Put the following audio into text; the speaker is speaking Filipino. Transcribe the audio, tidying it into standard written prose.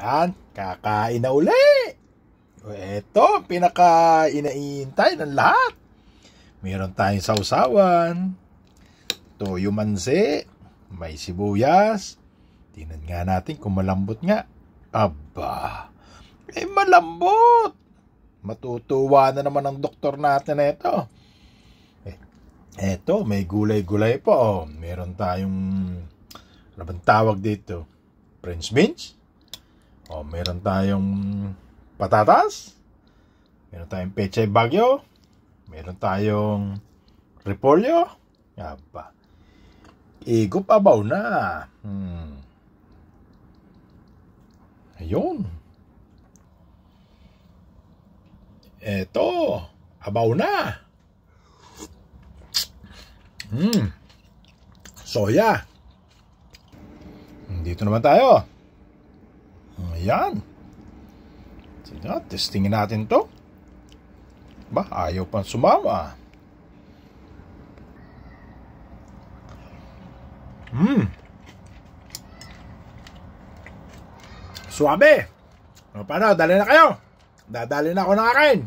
Yan, kakain na uli. Ito, pinaka-inaihintay ng lahat. Meron tayong sausawan, toyo manse, may sibuyas. Tingnan nga natin kung malambot nga. Aba, malambot. Matutuwa na naman ang doktor natin na ito. Eto, may gulay-gulay pa. Oh. Meron tayong, ano bang tawag dito? French beans. Oh, meron tayong patatas. Meron tayong pechay bagyo. Meron tayong repolyo. Aba. Igop abaw na. Ayun. Eto, abaw na. Soya. Dito naman tayo. Ayan. Sige, testingin natin to. Ba, ayaw pang sumama. Suwabe. O, paano? Dali na kayo. Dadali na ako ng akin.